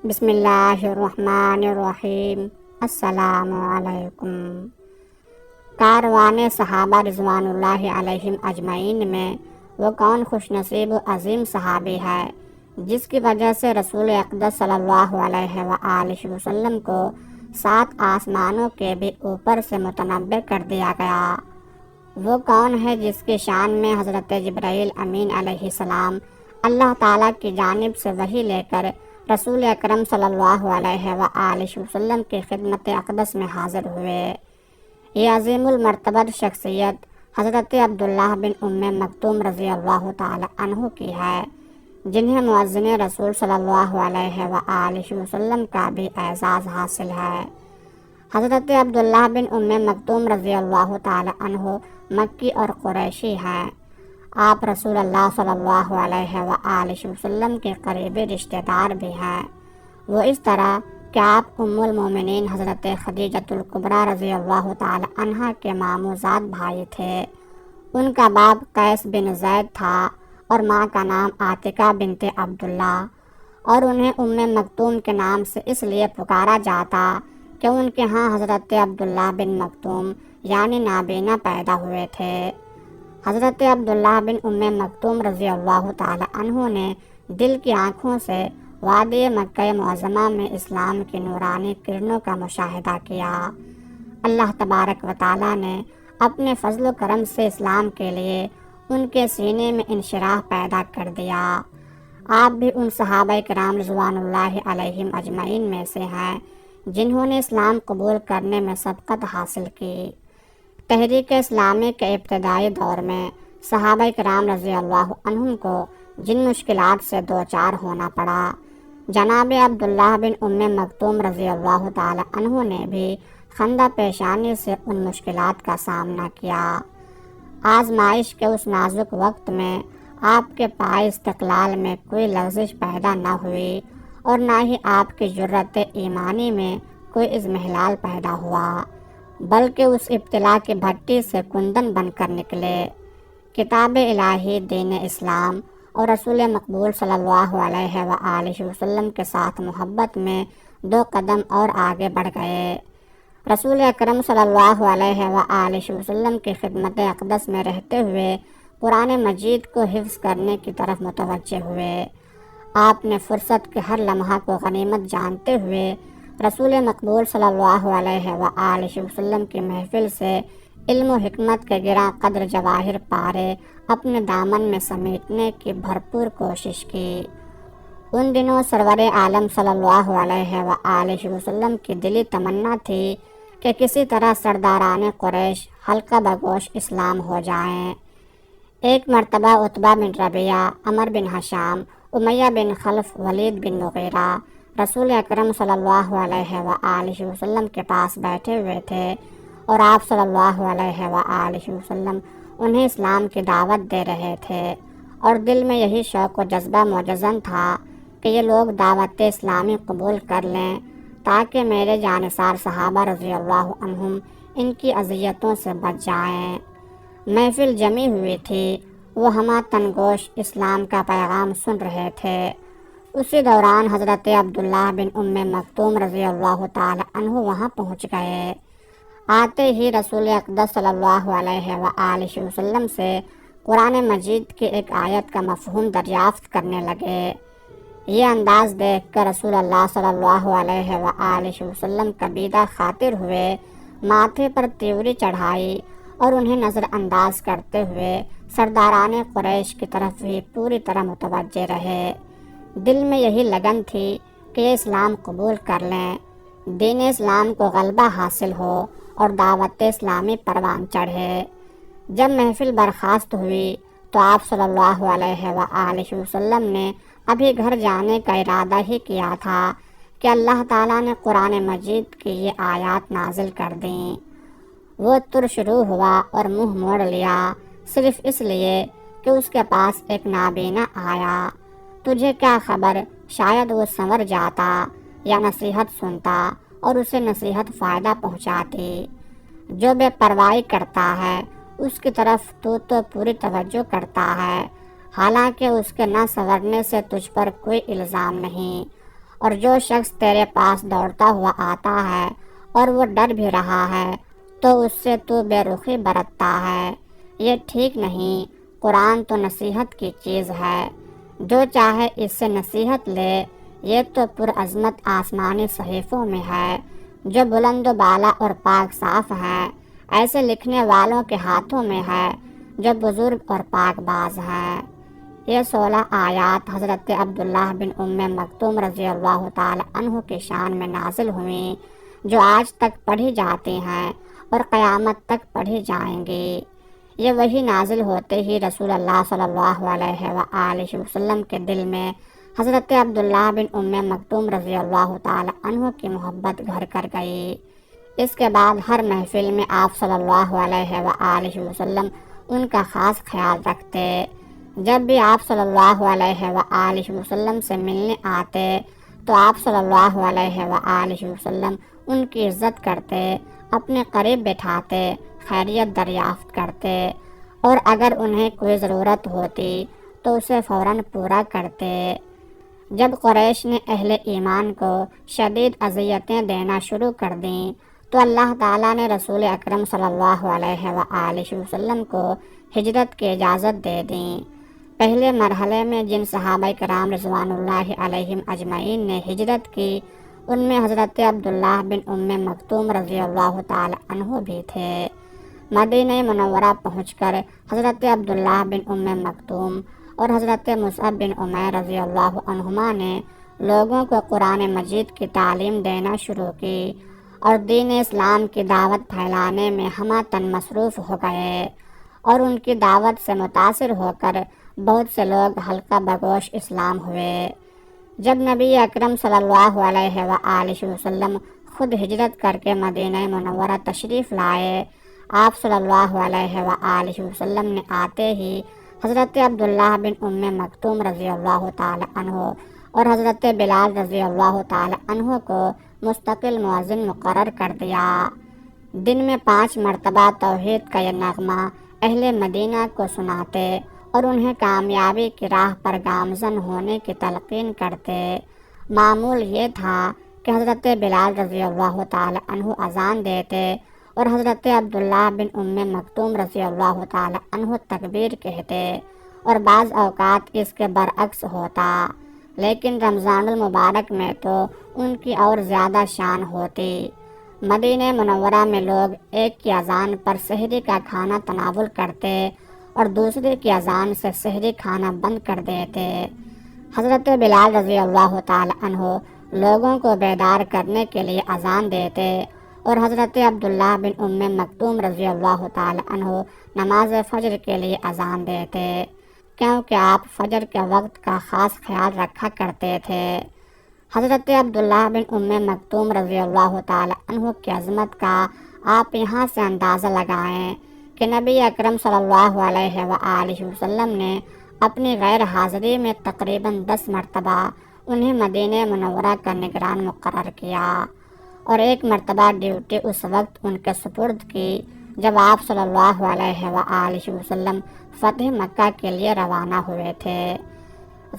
بسم اللہ الرحمن الرحیم۔ السلام علیکم۔ کاروان صحابہ رضوان اللہ علیہم اجمعین میں وہ کون خوش نصیب و عظیم صحابی ہے جس کی وجہ سے رسول اقدس صلی اللہ علیہ وآلہ وسلم کو 7 آسمانوں کے بھی اوپر سے متنبع کر دیا گیا؟ وہ کون ہے جس کی شان میں حضرت جبرائیل امین علیہ السلام اللہ تعالیٰ کی جانب سے وحی لے کر رسول اکرم صلی اللہ علیہ وآلہ وسلم کی خدمت اقدس میں حاضر ہوئے؟ یہ عظیم المرتبہ شخصیت حضرت عبداللہ بن مکتوم رضی اللہ تعالی عنہ کی ہے، جنہیں مؤذن رسول صلی اللہ علیہ وآلہ وسلم کا بھی اعزاز حاصل ہے۔ حضرت عبداللہ بن مکتوم رضی اللہ تعالی عنہ مکی اور قریشی ہیں۔ آپ رسول اللہ صلی اللہ علیہ وآلہ وسلم کے قریبی رشتہ دار بھی ہیں۔ وہ اس طرح کہ آپ ام المومنین حضرت خدیجۃ الکبریٰ رضی اللہ تعالی عنہ کے ماموزاد بھائی تھے۔ ان کا باپ قیس بن زید تھا اور ماں کا نام عاتقہ بنت عبداللہ، اور انہیں ام مکتوم کے نام سے اس لیے پکارا جاتا کہ ان کے ہاں حضرت عبداللہ بن مکتوم یعنی نابینا پیدا ہوئے تھے۔ حضرت عبداللہ بن مکتوم رضی اللہ تعالی عنہ نے دل کی آنکھوں سے وادی مکہ معظمہ میں اسلام کی نورانی کرنوں کا مشاہدہ کیا۔ اللہ تبارک و تعالی نے اپنے فضل و کرم سے اسلام کے لیے ان کے سینے میں انشراح پیدا کر دیا۔ آپ بھی ان صحابہ کرام رضوان اللہ علیہم اجمعین میں سے ہیں جنہوں نے اسلام قبول کرنے میں سبقت حاصل کی۔ تحریک اسلامی کے ابتدائی دور میں صحابہ کرام رضی اللہ عنہم کو جن مشکلات سے دوچار ہونا پڑا، جناب عبداللہ بن مکتوم رضی اللہ تعالی عنہ نے بھی خندہ پیشانی سے ان مشکلات کا سامنا کیا۔ آزمائش کے اس نازک وقت میں آپ کے پائے استقلال میں کوئی لغزش پیدا نہ ہوئی اور نہ ہی آپ کی جرأت ایمانی میں کوئی اضمحلال پیدا ہوا، بلکہ اس ابتلا کی بھٹی سے کندن بن کر نکلے۔ کتاب الہی، دین اسلام اور رسول مقبول صلی اللہ علیہ وآلہ وسلم کے ساتھ محبت میں 2 قدم اور آگے بڑھ گئے۔ رسول اکرم صلی اللہ علیہ وآلہ وسلم کی خدمت اقدس میں رہتے ہوئے قرآن مجید کو حفظ کرنے کی طرف متوجہ ہوئے۔ آپ نے فرصت کے ہر لمحہ کو غنیمت جانتے ہوئے رسول مقبول صلی اللہ علیہ وآلہ وسلم کی محفل سے علم و حکمت کے گراں قدر جواہر پارے اپنے دامن میں سمیٹنے کی بھرپور کوشش کی۔ ان دنوں سرور عالم صلی اللہ علیہ وآلہ وسلم کی دلی تمنا تھی کہ کسی طرح سرداران قریش حلقہ بگوش اسلام ہو جائیں۔ ایک مرتبہ عتبہ بن ربیعہ، عمر بن حشام، امیہ بن خلف، ولید بن مغیرہ رسول اکرم صلی اللہ علیہ وآلہ وسلم کے پاس بیٹھے ہوئے تھے اور آپ صلی اللہ علیہ وآلہ وسلم انہیں اسلام کی دعوت دے رہے تھے، اور دل میں یہی شوق و جذبہ موجزن تھا کہ یہ لوگ دعوت اسلامی قبول کر لیں تاکہ میرے جانثار صحابہ رضی اللہ عنہم ان کی اذیتوں سے بچ جائیں۔ محفل جمی ہوئی تھی، وہ ہمہ تنگوش اسلام کا پیغام سن رہے تھے۔ اسی دوران حضرت عبداللہ بن مکتوم رضی اللہ تعالی عنہ وہاں پہنچ گئے۔ آتے ہی رسول اقدس صلی اللہ علیہ وآلہ وسلم سے قرآن مجید کی ایک آیت کا مفہوم دریافت کرنے لگے۔ یہ انداز دیکھ کر رسول اللہ صلی اللہ علیہ وآلہ وسلم کبیدہ خاطر ہوئے، ماتھے پر تیوری چڑھائی اور انہیں نظر انداز کرتے ہوئے سرداران قریش کی طرف بھی پوری طرح متوجہ رہے۔ دل میں یہی لگن تھی کہ یہ اسلام قبول کر لیں، دین اسلام کو غلبہ حاصل ہو اور دعوت اسلامی پروان چڑھے۔ جب محفل برخاست ہوئی تو آپ صلی اللہ علیہ وآلہ وسلم نے ابھی گھر جانے کا ارادہ ہی کیا تھا کہ اللہ تعالیٰ نے قرآن مجید کی یہ آیات نازل کر دیں۔ وہ شروع ہوا اور منہ موڑ لیا، صرف اس لیے کہ اس کے پاس ایک نابینا آیا۔ تجھے کیا خبر، شاید وہ سنور جاتا یا نصیحت سنتا اور اسے نصیحت فائدہ پہنچاتی۔ جو بے پرواہی کرتا ہے اس کی طرف تو پوری توجہ کرتا ہے، حالانکہ اس کے نہ سنورنے سے تجھ پر کوئی الزام نہیں، اور جو شخص تیرے پاس دوڑتا ہوا آتا ہے اور وہ ڈر بھی رہا ہے تو اس سے تو بے رخی برتتا ہے، یہ ٹھیک نہیں۔ قرآن تو نصیحت کی چیز ہے، جو چاہے اس سے نصیحت لے۔ یہ تو پرعظمت آسمانی صحیفوں میں ہے جو بلند و بالا اور پاک صاف ہے، ایسے لکھنے والوں کے ہاتھوں میں ہے جو بزرگ اور پاک باز ہے۔ یہ 16 آیات حضرت عبداللہ بن ام مکتوم رضی اللہ تعالی عنہ کی شان میں نازل ہوئیں، جو آج تک پڑھی جاتی ہیں اور قیامت تک پڑھی جائیں گی۔ یہ وحی نازل ہوتے ہی رسول اللہ صلی اللہ علیہ وآلہ وسلم کے دل میں حضرت عبداللہ بن ام مکتوم رضی اللہ تعالی عنہ کی محبت گھر کر گئی۔ اس کے بعد ہر محفل میں آپ صلی اللہ علیہ وآلہ وسلم ان کا خاص خیال رکھتے۔ جب بھی آپ صلی اللہ علیہ وآلہ وسلم سے ملنے آتے تو آپ صلی اللہ علیہ وآلہ وسلم ان کی عزت کرتے، اپنے قریب بٹھاتے، خیریت دریافت کرتے، اور اگر انہیں کوئی ضرورت ہوتی تو اسے فوراً پورا کرتے۔ جب قریش نے اہل ایمان کو شدید اذیتیں دینا شروع کر دیں تو اللہ تعالیٰ نے رسول اکرم صلی اللہ علیہ وآلہ وسلم کو ہجرت کی اجازت دے دی۔ پہلے مرحلے میں جن صحابہ کرام رضوان اللہ علیہم اجمعین نے ہجرت کی ان میں حضرت عبداللہ بن ام مکتوم رضی اللہ تعالی عنہ بھی تھے۔ مدینہ منورہ پہنچ کر حضرت عبداللہ بن ام مکتوم اور حضرت مصعب بن عمیر رضی اللہ عنہما نے لوگوں کو قرآن مجید کی تعلیم دینا شروع کی اور دین اسلام کی دعوت پھیلانے میں ہمہ تن مصروف ہو گئے، اور ان کی دعوت سے متاثر ہو کر بہت سے لوگ حلقہ بگوش اسلام ہوئے۔ جب نبی اکرم صلی اللہ علیہ وآلہ وسلم خود ہجرت کر کے مدینہ منورہ تشریف لائے، آپ صلی اللہ علیہ وآلہ وسلم نے آتے ہی حضرت عبداللہ بن ام مکتوم رضی اللہ تعالی عنہ اور حضرت بلال رضی اللہ تعالی عنہ کو مستقل مؤذن مقرر کر دیا۔ دن میں 5 مرتبہ توحید کا یہ نغمہ اہل مدینہ کو سناتے اور انہیں کامیابی کی راہ پر گامزن ہونے کی تلقین کرتے۔ معمول یہ تھا کہ حضرت بلال رضی اللہ تعالی عنہ اذان دیتے اور حضرت عبداللہ بن ام مکتوم رضی اللہ تعالی عنہ تکبیر کہتے، اور بعض اوقات اس کے برعکس ہوتا، لیکن رمضان المبارک میں تو ان کی اور زیادہ شان ہوتی۔ مدینہ منورہ میں لوگ ایک کی اذان پر سحری کا کھانا تناول کرتے اور دوسرے کی اذان سے سحری کھانا بند کر دیتے۔ حضرت بلال رضی اللہ تعالی عنہ لوگوں کو بیدار کرنے کے لیے اذان دیتے اور حضرت عبداللہ بن ام مکتوم رضی اللہ تعالی عنہ نماز فجر کے لیے اذان دیتے، کیونکہ آپ فجر کے وقت کا خاص خیال رکھا کرتے تھے۔ حضرت عبداللہ بن ام مکتوم رضی اللہ تعالی عنہ کی عظمت کا آپ یہاں سے اندازہ لگائیں کہ نبی اکرم صلی اللہ علیہ وآلہ وسلم نے اپنی غیر حاضری میں تقریباً 10 مرتبہ انہیں مدینہ منورہ کا نگران مقرر کیا، اور ایک مرتبہ ڈیوٹی اس وقت ان کے سپرد کی جب آپ صلی اللہ علیہ وآلہ وسلم فتح مکہ کے لیے روانہ ہوئے تھے۔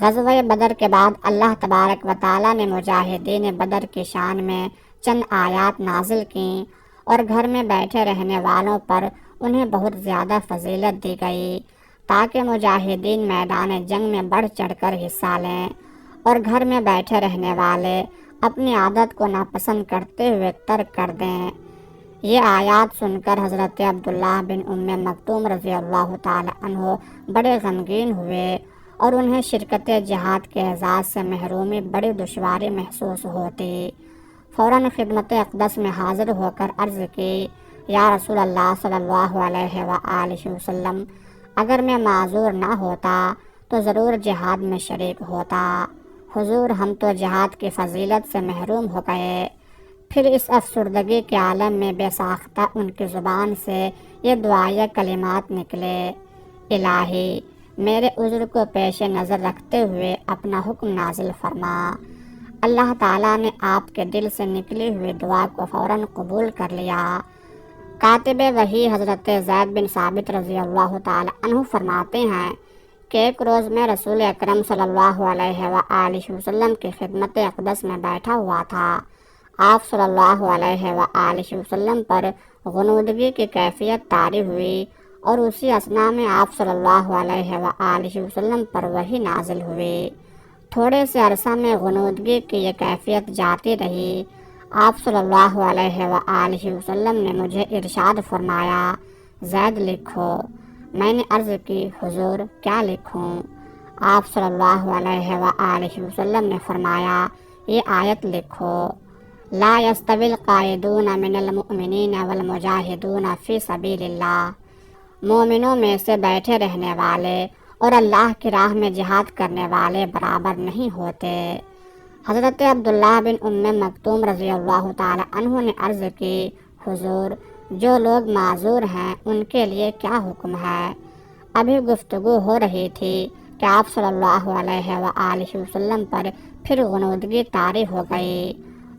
غزوہ بدر کے بعد اللہ تبارک و تعالیٰ نے مجاہدین بدر کی شان میں چند آیات نازل کیں اور گھر میں بیٹھے رہنے والوں پر انہیں بہت زیادہ فضیلت دی گئی تاکہ مجاہدین میدان جنگ میں بڑھ چڑھ کر حصہ لیں اور گھر میں بیٹھے رہنے والے اپنی عادت کو ناپسند کرتے ہوئے ترک کر دیں۔ یہ آیات سن کر حضرت عبداللہ بن ام مکتوم رضی اللہ تعالی عنہ بڑے غمگین ہوئے اور انہیں شرکت جہاد کے اعزاز سے محرومی بڑی دشواری محسوس ہوتی۔ فوراً خدمت اقدس میں حاضر ہو کر عرض کی، یا رسول اللہ صلی اللہ علیہ وآلہ وسلم، اگر میں معذور نہ ہوتا تو ضرور جہاد میں شریک ہوتا۔ حضور، ہم تو جہاد کی فضیلت سے محروم ہو گئے۔ پھر اس افسردگی کے عالم میں بے ساختہ ان کی زبان سے یہ دعائیہ کلمات نکلے، الہی میرے عذر کو پیش نظر رکھتے ہوئے اپنا حکم نازل فرما۔ اللہ تعالیٰ نے آپ کے دل سے نکلی ہوئی دعا کو فوراً قبول کر لیا۔ کاتب وحی حضرت زید بن ثابت رضی اللہ تعالی عنہ فرماتے ہیں کہ ایک روز میں رسول اکرم صلی اللہ علیہ وآلہ وسلم کی خدمت اقدس میں بیٹھا ہوا تھا۔ آپ صلی اللہ علیہ وآلہ وسلم پر غنودگی کی کیفیت طاری ہوئی اور اسی اثناء میں آپ صلی اللہ علیہ وآلہ وسلم پر وحی نازل ہوئی۔ تھوڑے سے عرصہ میں غنودگی کی یہ کیفیت جاتی رہی۔ آپ صلی اللہ علیہ وآلہ وسلم نے مجھے ارشاد فرمایا، زید لکھو۔ میں نے عرض کی، حضور کیا لکھوں؟ آپ صلی اللہ علیہ وآلہ وسلم نے فرمایا، یہ آیت لکھو، لا یستوی القاعدون من المؤمنین والمجاہدون فی سبیل اللہ۔ مومنوں میں سے بیٹھے رہنے والے اور اللہ کی راہ میں جہاد کرنے والے برابر نہیں ہوتے۔ حضرت عبداللہ بن ام مکتوم رضی اللہ تعالی عنہ نے عرض کی، حضور جو لوگ معذور ہیں ان کے لیے کیا حکم ہے؟ ابھی گفتگو ہو رہی تھی کہ آپ صلی اللہ علیہ وآلہ وسلم پر پھر غنودگی طاری ہو گئی۔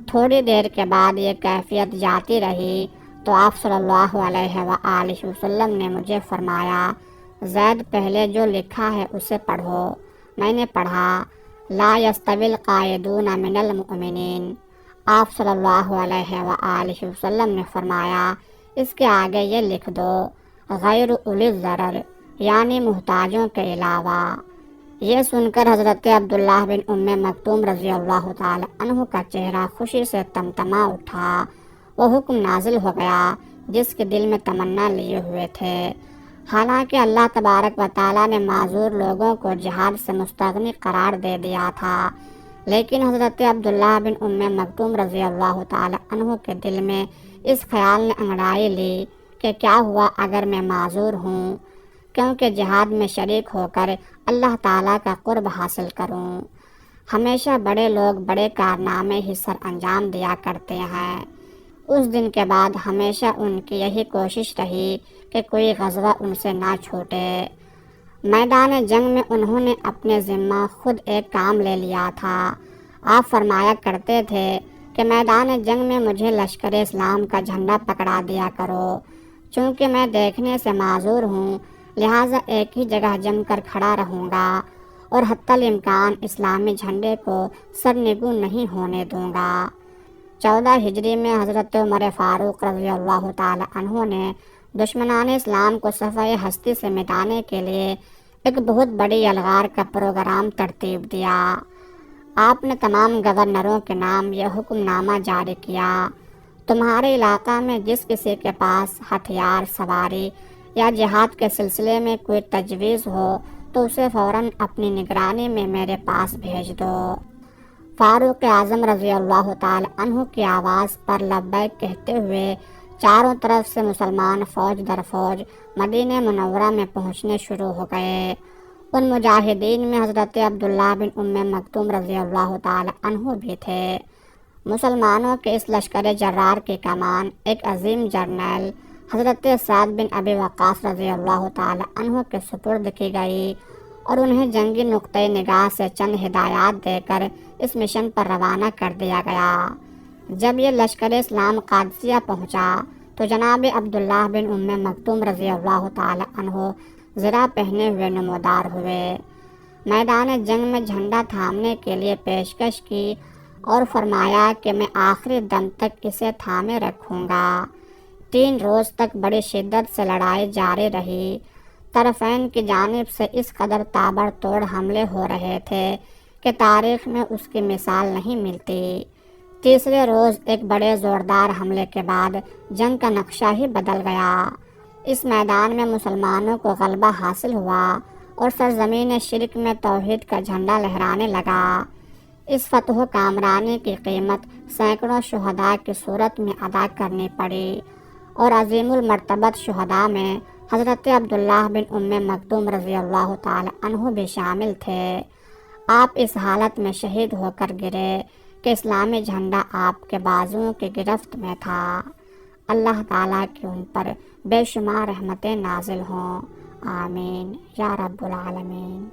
تھوڑی دیر کے بعد یہ کیفیت جاتی رہی تو آپ صلی اللہ علیہ وآلہ وسلم نے مجھے فرمایا، زید پہلے جو لکھا ہے اسے پڑھو۔ میں نے پڑھا، لا یستوی القاعدون من المؤمنین۔ آپ صلی اللہ علیہ وآلہ وسلم نے فرمایا، اس کے آگے یہ لکھ دو، غیر اولی الضرر، یعنی محتاجوں کے علاوہ۔ یہ سن کر حضرت عبداللہ بن ام مکتوم رضی اللہ تعالی عنہ کا چہرہ خوشی سے تمتما اٹھا۔ وہ حکم نازل ہو گیا جس کے دل میں تمنا لیے ہوئے تھے۔ حالانکہ اللہ تبارک و تعالیٰ نے معذور لوگوں کو جہاد سے مستغنی قرار دے دیا تھا، لیکن حضرت عبداللہ بن ام مکتوم رضی اللہ تعالی عنہ کے دل میں اس خیال نے انگڑائی لی کہ کیا ہوا اگر میں معذور ہوں، کیونکہ جہاد میں شریک ہو کر اللہ تعالیٰ کا قرب حاصل کروں۔ ہمیشہ بڑے لوگ بڑے کارنامے ہی سر انجام دیا کرتے ہیں۔ اس دن کے بعد ہمیشہ ان کی یہی کوشش رہی کہ کوئی غزوہ ان سے نہ چھوٹے۔ میدان جنگ میں انہوں نے اپنے ذمہ خود ایک کام لے لیا تھا۔ آپ فرمایا کرتے تھے کہ میدان جنگ میں مجھے لشکر اسلام کا جھنڈا پکڑا دیا کرو، چونکہ میں دیکھنے سے معذور ہوں، لہٰذا ایک ہی جگہ جم کر کھڑا رہوں گا اور حتی الامکان اسلامی جھنڈے کو سرنگوں نہیں ہونے دوں گا۔ 14 ہجری میں حضرت عمر فاروق رضی اللہ تعالی عنہ نے دشمنان اسلام کو صفحہ ہستی سے مٹانے کے لیے ایک بہت بڑی یلغار کا پروگرام ترتیب دیا۔ آپ نے تمام گورنروں کے نام یہ حکم نامہ جاری کیا، تمہارے علاقہ میں جس کسی کے پاس ہتھیار، سواری یا جہاد کے سلسلے میں کوئی تجویز ہو تو اسے فوراً اپنی نگرانی میں میرے پاس بھیج دو۔ فاروق اعظم رضی اللہ تعالی عنہ کی آواز پر لبیک کہتے ہوئے چاروں طرف سے مسلمان فوج در فوج مدینہ منورہ میں پہنچنے شروع ہو گئے۔ ان مجاہدین میں حضرت عبداللہ بن ام مکتوم رضی اللہ تعالی عنہ بھی تھے۔ مسلمانوں کے اس لشکر جرار کی کمان ایک عظیم جرنیل حضرت سعد بن ابی وقاص رضی اللہ تعالی عنہ کے سپرد کی گئی اور انہیں جنگی نقطۂ نگاہ سے چند ہدایات دے کر اس مشن پر روانہ کر دیا گیا۔ جب یہ لشکر اسلام قادسیہ پہنچا تو جناب عبداللہ بن ام مکتوم رضی اللہ تعالی عنہ زرہ پہنے ہوئے نمودار ہوئے۔ میدان جنگ میں جھنڈا تھامنے کے لیے پیشکش کی اور فرمایا کہ میں آخری دم تک اسے تھامے رکھوں گا۔ 3 روز تک بڑی شدت سے لڑائی جاری رہی۔ طرفین کی جانب سے اس قدر تابڑ توڑ حملے ہو رہے تھے کہ تاریخ میں اس کی مثال نہیں ملتی۔ تیسرے روز ایک بڑے زوردار حملے کے بعد جنگ کا نقشہ ہی بدل گیا۔ اس میدان میں مسلمانوں کو غلبہ حاصل ہوا اور سرزمین شرک میں توحید کا جھنڈا لہرانے لگا۔ اس فتح و کامرانی کی قیمت سینکڑوں شہداء کی صورت میں ادا کرنی پڑی اور عظیم المرتبت شہداء میں حضرت عبداللہ بن ام مکتوم رضی اللہ تعالی عنہ بھی شامل تھے۔ آپ اس حالت میں شہید ہو کر گرے کہ اسلامی جھنڈا آپ کے بازوؤں کی گرفت میں تھا۔ اللہ تعالیٰ کی ان پر بے شمار رحمتیں نازل ہوں، آمین یا رب العالمین۔